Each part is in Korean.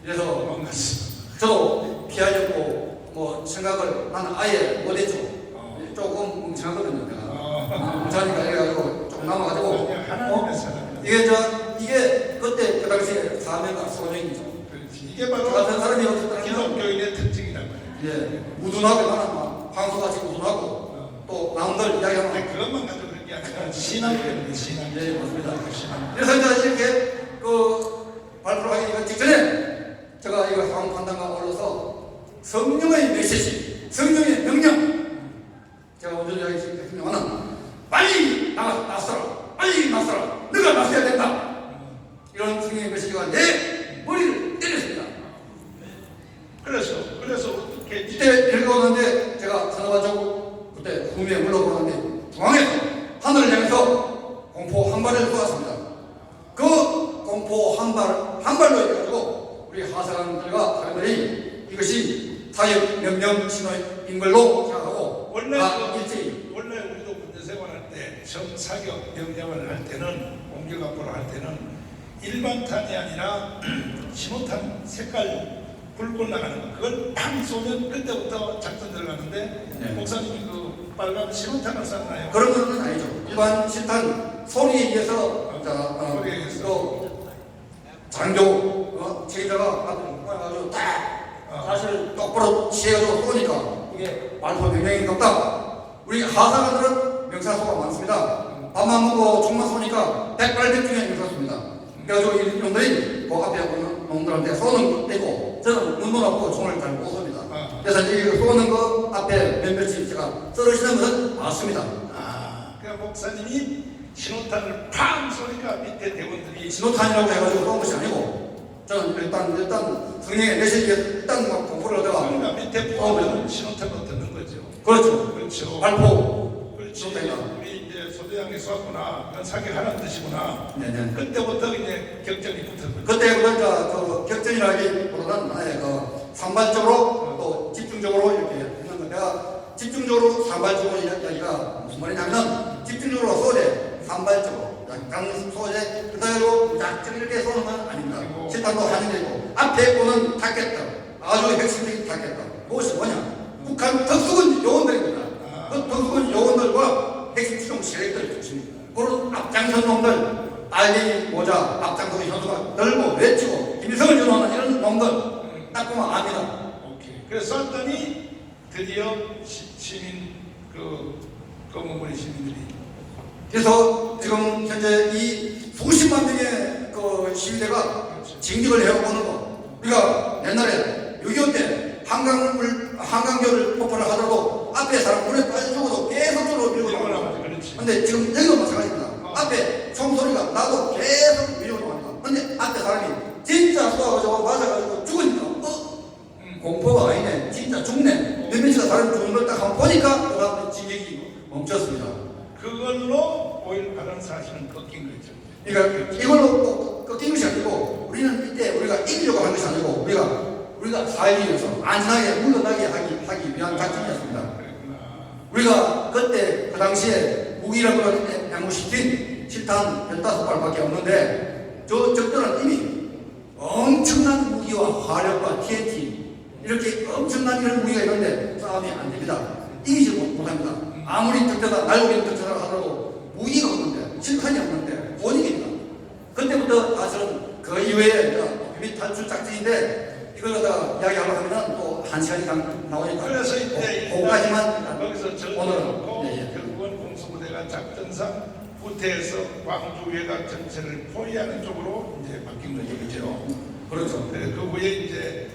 그래서 저도 피하려고 뭐 생각을 나는 아예 못했죠. 조금 뭉청하거든요. 내가 뭉청하니까 이래가지고 조금 남아가지고 이게 그때 그 당시에 사명과 소명이죠. 이게 바로 같은 사람이 없었다는 기독교인의 특징이란 말이에요. 예, 무둔하고 나는 막 황소같이 무둔하고 또 남들 이야기하면 그것만 가지고 그런 게 아니라 신앙 때문에 신앙. 예, 맞습니다. 신앙. 그래서 이제 이렇게 그 발표를 하기 직전에 제가 이거 상황 판단과 올라서 성령의 메시지, 성령의 명령, 제가 오늘 이야기했습니다만 빨리 나서라, 빨리 나서라, 너가 나서야 된다. 이런 성령의 메시지가 내 머리를 때렸습니다. 그래서 어떻게 이때 읽어오는데 제가 선호가지고 그때 후미에 물러보는데 중앙에서 하늘을 향해서 공포 한 발을 쏘았습니다. 그 공포 한 발로 해가지고 우리 하사관들과 사람들이 이것이 사역 명령 신호인 걸로 생각하고 원래 일제히 원래 우리도 군대 생활할 때 처음 사격 명령을 할 때는 공격 앞으로 할 때는 일반탄이 아니라 신호탄 색깔 불꽃 나가는 거 그걸 팡 쏘면 그때부터 작전 들어가는데 네. 목사님이 그 빨간 신호탄을 쐈나요? 그런 건 아니죠. 일반 실탄 소리에 의해서 또 장교 체인자가 가지고 딱 사실 똑바로 치해가지고 쏘니까 이게 발포 명령이 없다. 우리 하사관들은 명사소가 많습니다. 밥만 먹고 총만 쏘니까 백발백중에 명사소입니다. 그래가지고 이놈들이 그 앞에 오는 놈들한테 쏘는 때고 저는 눈도 없고 총을 잘 못 쏩니다. 그래서 이 쏘는 거 앞에 몇몇이 제가 썰으시는 것은 맞습니다. 그러니까 목사님이 신호탄을 팡 쏘니까 밑에 대원들이 신호탄이라고 해가지고 쏜 것이 아니고 저는 일단 성령의 메시지에 일단 막 공부를 하다가 그러니까 밑에 보면 신호탄을 듣는 거죠. 그렇죠. 그렇죠. 발포 그렇지. 우리 이제 소대장이 쏘았구나. 그건 사격하는 뜻이구나. 네네. 그때부터 이제 격전이 붙은 거죠. 그때 그러니까 그 격전이라기보다는 아예 그 산발적으로 또 집중적으로 이렇게 했는 거. 내가 집중적으로 산발적으로 이야기가 무슨 말이냐면 집중적으로 쏘되 산발적으로 약간 쏘되 그대로 약간 이렇게 쏘는 건 아닙니다. 실탄도 한인되고 앞에 오는 타겟들 아주 핵심적인 타겟들 그것이 뭐냐? 북한 특수군 요원들입니다. 그 특수군 요원들과 핵심 추종 세력들 그런 앞장선 놈들 알리 모자 앞장서 현수가 들고 외치고 김일성을 연호하는 이런 놈들 딱 보면 압니다. 오케이. 그래서 쐈더니 드디어 시민 검은머리 시민들이 그래서 지금 현재 이 수십만 명의 그 시위대가 징집을 해오는 거 우리가 옛날에 6.25 때 한강교를 폭발을 하더라도 앞에 사람 물에 빠져 죽어도 계속적으로 밀고 나옵니다. 근데 지금 여기도 마찬가지입니다. 앞에 총소리가 나도 계속 밀고 나옵니다. 근데 앞에 사람이 진짜 쏘아가지고 맞아가지고 죽으니까 공포가 아니네 진짜 죽네 몇몇이가 사람이 죽는 걸 딱 한번 보니까 그 다음에 진격이 멈췄습니다. 그걸로 5.18은 사실은 꺾인 거죠. 그러니까 이걸로 꺾인 것이 아니고 우리는 이때 우리가 이기려고 한 것이 아니고 우리가 살기 위해서 안전하게 물러나게 하기 위한 작전이었습니다. 우리가 그때 그 당시에 무기라고 양무시킨 실탄 15발밖에 없는데 저 적들은 이미 엄청난 무기와 화력과 TNT 이렇게 엄청난 이런 무기가 있는데 싸움이 안 됩니다. 이기지 못합니다. 아무리 득대다 날고기는 득대다 하더라도 무기가 없는데 실탄이 없는데 못 이깁니다. 그때부터 사실은 그 이후에 비밀 탈출 작전인데 이걸 갖다가 이야기하려고 하면 또 1시간이 나오니까 그래서 이때 거기까지만 거기서 오늘은 결국은 공수부대가 작전상 후퇴해서 광주 외곽 전체를 포위하는 쪽으로 이제 바뀐 거죠. 그죠? 그렇죠. 그 후에 이제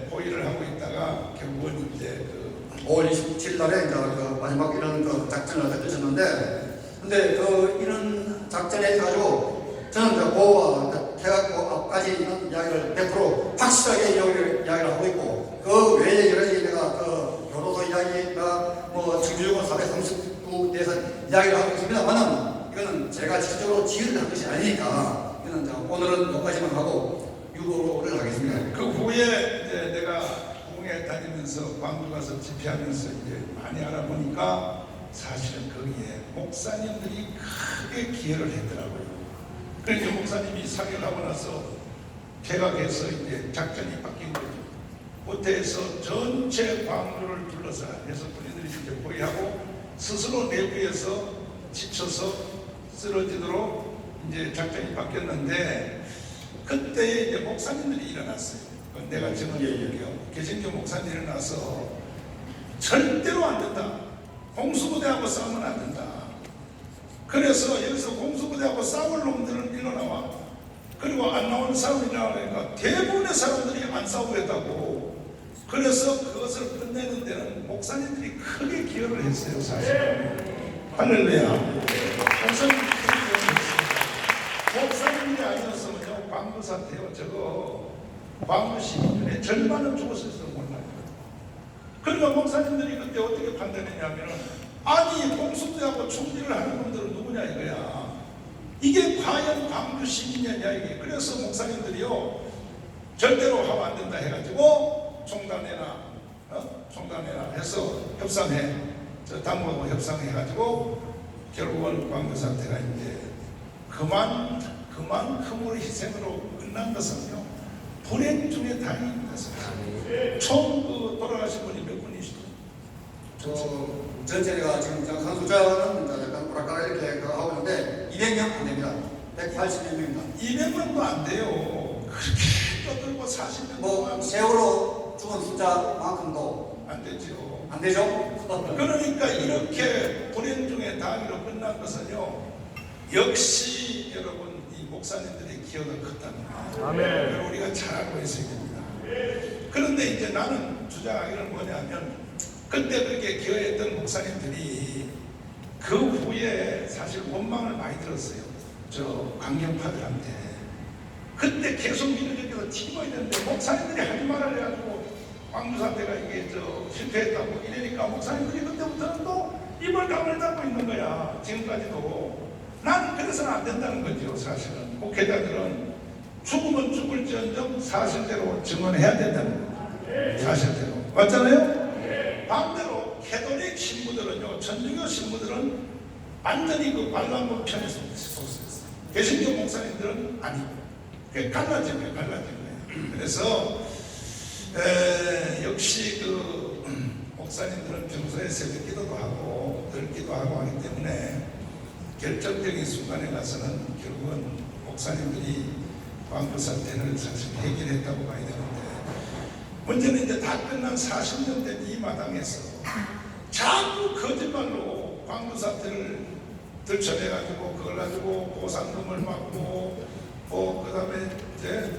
포위를 하고 있다가 결국은 이제 5월 27일 날에 이제 그 마지막 이런 그 작전을 펼쳤는데 근데 그 이런 작전에 가지고 저는 이제 고와 태각고 앞까지 있는 이야기를 100% 확실하게 이야기를 하고 있고 그 외에 여러 가지 내가 그 교도소 이야기가 뭐 정규적으로 439대에서 이야기를 하고 있습니다만은 이거는 제가 직접적으로 지휘를 한 것이 아니니까 이거는 오늘은 여기까지만 하고 유보를 하겠습니다. 그 후에 이제 내가 공에 다니면서 광주 가서 집회하면서 이제 많이 알아보니까 사실은 거기에 목사님들이 크게 기여를 했더라고요. 그러니까 목사님이 사격하고 나서 개각해서 이제 작전이 바뀐 거죠. 호텔에서 전체 광주를 둘러싸 해서 군인들이 이제 포위하고 스스로 내부에서 지쳐서 쓰러지도록 이제 작전이 바뀌었는데 그때 이제 목사님들이 일어났어요. 내가 증언해볼게요. 개신교 목사님이 일어나서 절대로 안 된다. 공수부대하고 싸우면 안 된다. 그래서 여기서 공수부대하고 싸울 놈들은 일어나와. 그리고 안 나오는 사람이 나오니까 대부분의 사람들이 안 싸우겠다고. 그래서 그것을 끝내는 데는 목사님들이 크게 기여를 했어요, 사실. 할렐루야. 목사님들이 목사님들이 아니었으면요, 광주 사태요, 저거 광주 시민들의 절반은 죽었을지도 몰라요. 그러니까 목사님들이 그때 어떻게 판단했냐면은, 아니 공수부대하고 총질을 하는 분들은 누구냐 이거야. 이게 과연 광주 시민이냐 이게. 그래서 목사님들이요, 절대로 하면 안 된다 해가지고 총단해라, 총단해라 해서 협상해, 저 당국하고 협상해가지고 결국은 광주 사태가 이제 그만큼의 희생으로 끝난 것은요, 불행 중에 다행입니다. 총 돌아가신 분이 몇 분이시죠? 전체가 지금 강수자는 약간 오락가락 이렇게 하고 있는데 200명 안 됩니다. 180몇 명입니다. 200명도 안 돼요. 그렇게 떠들고 40명 뭐 세월호 죽은 숫자만큼도 안 되죠. 안 되죠? 그러니까 이렇게 불행 중에 다행으로 끝난 것은요, 역시 여러분 이 목사님들의 기여가 컸답니다. 아멘. 우리가 잘 알고 있어야 됩니다. 그런데 이제 나는 주장하기는 뭐냐면, 그때 그렇게 기여했던 목사님들이 그 후에 사실 원망을 많이 들었어요. 저 강경파들한테. 그때 계속 민주적에서 튀어야 되는데 목사님들이 하지 말아 해가지고 광주 사태가 이게 실패했다고 이러니까 목사님들이 그때부터는 또 입을 다물고 있는 거야. 지금까지도. 나는 그래서는 안 된다는 거죠. 사실은 목회자들은 죽으면 죽을지언정 사실대로 증언해야 된다는 거죠. 사실대로. 맞잖아요? 반대로 캐톨릭 신부들은요, 천주교 신부들은 완전히 그 반란군 편에 속했어요. 개신교 목사님들은 아니고. 그게 갈라진 거예요. 갈라진 거예요. 그래서 역시 그 목사님들은 평소에 새벽 기도도 하고 늘 기도하고 하기 때문에 결정적인 순간에 가서는 결국은 목사님들이 광주 사태를 사실 해결했다고 봐야 되는데, 문제는 이제 다 끝난 40년 된 이 마당에서 자꾸 거짓말로 광주 사태를 들춰내가지고 그걸 가지고 보상금을 받고 그 다음에 이제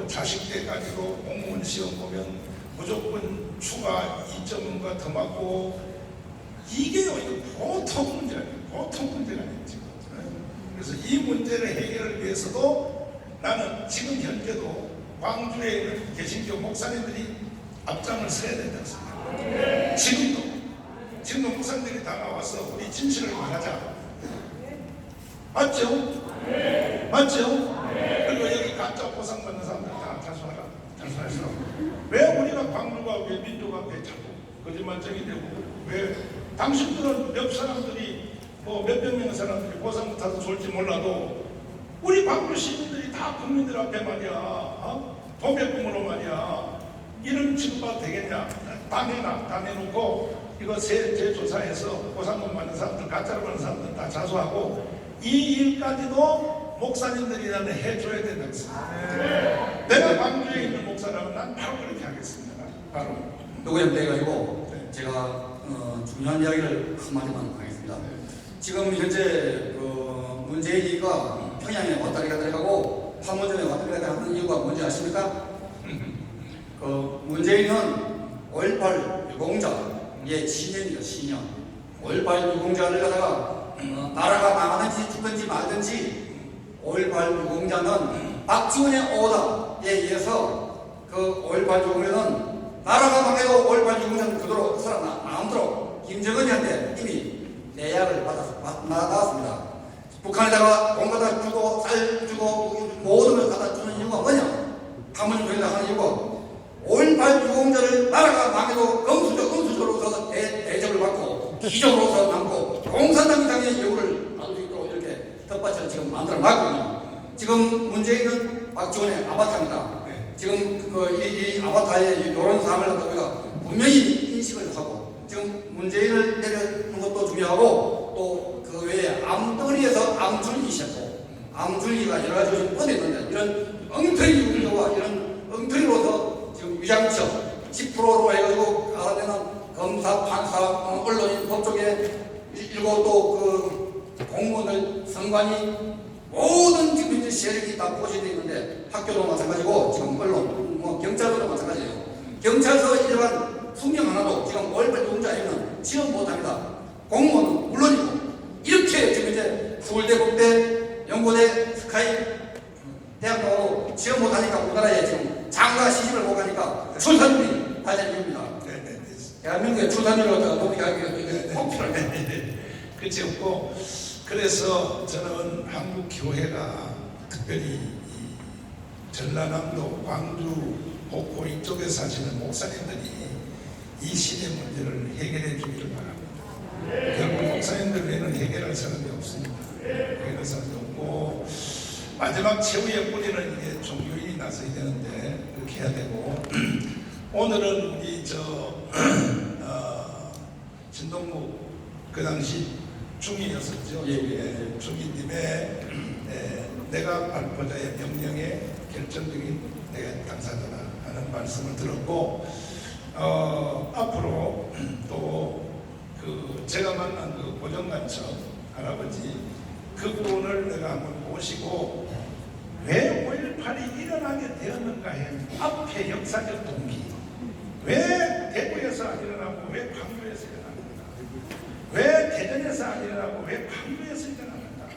자식 때까지도 공무원 시험 보면 무조건 추가 2점과 더 맞고, 이게요, 이거 보통 문제 아니에요. 보통 문제가 아니죠. 그래서 이 문제를 해결을 위해서도 나는 지금 현재도 광주에 있는 개신교 목사님들이 앞장을 서야 된다고 생각합니다. 지금도 목사님들이 다 나와서 우리 진실을 말하자. 맞죠? 맞죠? 그리고 여기 가짜 보상 받는 사람들 다 자수하라. 자수해서 왜 우리가 광주가 왜 민족 앞에 자꾸 거짓말쟁이 되고, 왜 당신들은 몇 사람들이 몇백 명의 사람들이 보상 받아서 좋을지 몰라도 우리 광주 시민들이 다 국민들 앞에 말이야, 도매금으로 말이야, 이런 취급봐도 되겠냐? 다 내놔. 다 내놓고 이거 재조사해서 보상금 받는 사람들, 가짜로 받는 사람들 다 자수하고, 이 일까지도 목사님들이라는 해줘야 된다고 생각합니다. 내가 광주에 있는 목사라면 난 바로 그렇게 하겠습니다. 바로. 요거에 대해가지고 제가 중요한 이야기를 한마디만 하겠습니다. 지금 현재 문재인이가 평양에 왔다리 갔다리 하고 판문점에 왔다리 갔다리 하는 이유가 뭔지 아십니까? 문재인은 5.18 유공자의 신년이죠. 신년. 5.18 유공자를 갖다가 나라가 망하든지 죽든지 말든지 5.18 유공자는 박지원의 오다에 의해서 그 5.18 유공자는 나라가 망해도 5.18 유공자는 그대로 살아남도록 김정은이한테 이미 내약을 나왔습니다. 북한에다가 돈 갖다 주고 쌀 주고 모든 걸 갖다 주는 이유가 뭐냐? 판문점에다 하는 이유가 5.18 유공자를 나라가 망해도 금수저로서 대접을 받고 기적으로서 남고 공산당 이상의 요구를 받을 수 있도록 이렇게 텃밭을 지금 만들어 놨거든요. 지금 문재인은 박지원의 아바타입니다. 지금 이 아바타의 이런 사항을 갖다 우리가 분명히 인식을 하고 지금 문재인을 내려놓는 것도 중요하고 또 그 외에 암덩어리에서 암줄기 시작하고 암줄기가 여러 가지 지금 뻗어 있는데 이런 엉터리 우려와 이런 엉터리로서 지금 위장처 10%로 해가지고 알아내는 검사, 판사, 언론인, 법조계 일고 또 그 공무원들, 선관위 모든 지금 현재 세력이 다 포진되어 있는데 학교도 마찬가지고 지금 언론, 경찰서도 마찬가지예요. 경찰서 일반 숙명 하나도 지금 월별 용자 아니면 지원 못합니다. 공무원은 물론이고 이렇게 지금 이제 서울대, 법대, 연고대, 스카이 대학도 지원 못하니까 우리나라에 지금 장가 시집을 못 가니까 출산율이 낮은 이유입니다. 대한민국의 출산율을 높이게 하기 위해서 꼭 필요합니다. 그렇지 없고 그래서 저는 한국 교회가 특별히 이 전라남도, 광주, 목포 이쪽에 사시는 목사님들이 이 시대 문제를 해결해 주기를 바랍니다. 결국 목사님들 외에는 해결할 사람이 없습니다. 해결할 사람이 없고 마지막 최후의 뿌리는 이게 종교인이 나서야 되는데 그렇게 해야 되고 오늘은 우리 진동국 그 당시 중인이었었죠. 중인님의 내가 발포자의 명령에 결정적인 내가 당사자다 하는 말씀을 들었고 앞으로 또 그 제가 만난 그 고정관청 할아버지 그분을 내가 한번 모시고 왜 5.18이 일어나게 되었는가에 앞에 역사적 동기 왜 대구에서 안 일어나고 왜 광주에서 일어납니까? 왜 대전에서 안 일어나고 왜 광주에서 일어납니까?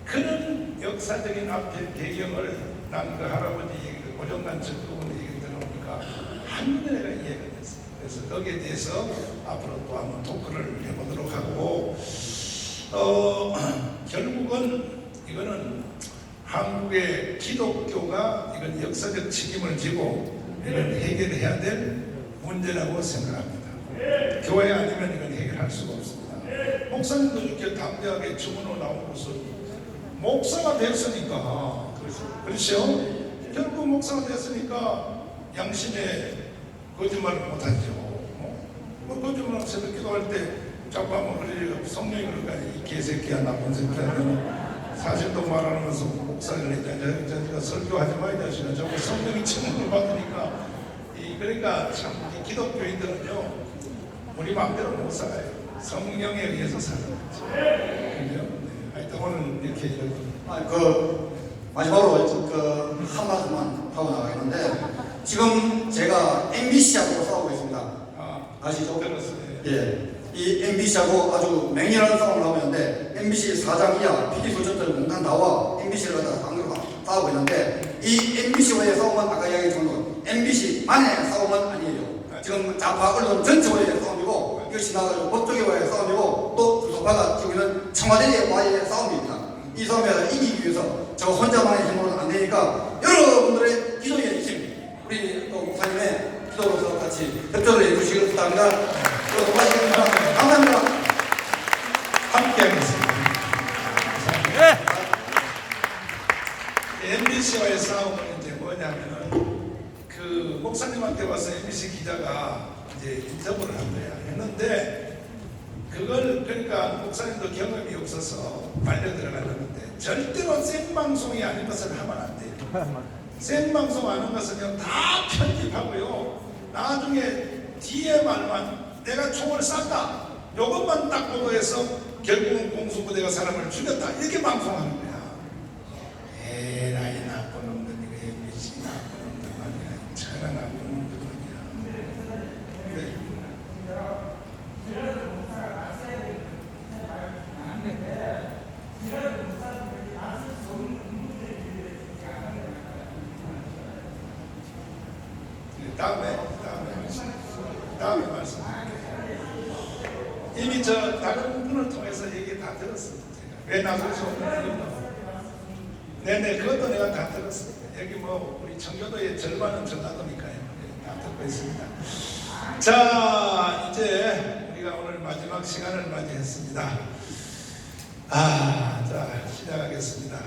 그런 역사적인 앞에 배경을 난 그 할아버지 얘기, 그 고정관청 그분의 얘기 들어보니까 한눈에 내가 이해가 됐어요. 그래서 거기에 대해서 앞으로 또 한번 토크를 해보도록 하고 결국은 이거는 한국의 기독교가 이건 역사적 책임을 지고 이건 해결해야 될 문제라고 생각합니다. 교회 아니면 이건 해결할 수가 없습니다. 목사님도 이렇게 담대하게 주문으로 나온 것은 목사가 됐으니까 그렇죠? 결국 목사가 됐으니까 양심에 거짓말을 못하죠. 뭐 거짓말 새벽 기도할 때 자꾸 한번 그러니까 성령이 그러니까 이 개새끼야 나쁜 새끼야 사실도 말하면서 목사를 했잖아. 설교하지 마 이 자식아. 자꾸 성령이 증언을 받으니까 그러니까 참 기독교인들은요 우리 마음대로 못 살아요. 성령에 의해서 사는 거죠. 그죠? 하여튼 오늘 이렇게 마지막으로 한 말씀만 하고 나가겠는데 지금 제가 MBC하고 싸우고 있습니다. 아시죠? 예. 이 MBC하고 아주 맹렬한 싸움을 하고 있는데 MBC 사장 이하 PD수첩들 몽탄 다와 MBC를 갖다가 강도로 싸우고 있는데 이 MBC와의 싸움은 아까 이야기했던 것처럼 MBC만의 싸움은 아니에요. 지금 좌파 언론 전체와의 싸움이고 이것이 나가지고 법조계와의 싸움이고 또 주소파가 지금 있는 청와대와의 싸움입니다. 이 싸움에서 이기기 위해서 저 혼자만의 힘으로는 안 되니까 여러분들의 기도의 힘 우리 또 목사님의 기도로서 같이 협조를 해주시길 부탁합니다. 고맙습니다. 감사합니다. 함께 하겠습니다. MBC와의 싸움은 이제 뭐냐면은 그 목사님한테 와서 MBC 기자가 이제 인터뷰를 한 거야. 했는데 그걸 그러니까 목사님도 경험이 없어서 말려 들어가려는데 절대로 생방송이 아닌 것을 하면 안 돼요. 생방송 하는 것은요 다 편집하고요. 나중에 뒤에 말만 내가 총을 쐈다. 이것만 딱 보도해서 결국은 공수부대가 사람을 죽였다. 이렇게 방송하는 거야. 에라이 나쁜 놈들 이거 MBC 나쁜 놈들 말이야. 차라 나쁜 놈들 말이야. 그래. 다음에 말씀드릴게요. 이미 저 다른 분을 통해서 얘기 다 들었습니다. 왜 나설 수 없는 이유는 네네 그것도 내가 다 들었습니다. 여기 뭐 우리 청교도의 절반은 전라도니까요. 다 듣고 있습니다. 자 이제 우리가 오늘 마지막 시간을 맞이했습니다. 자 시작하겠습니다.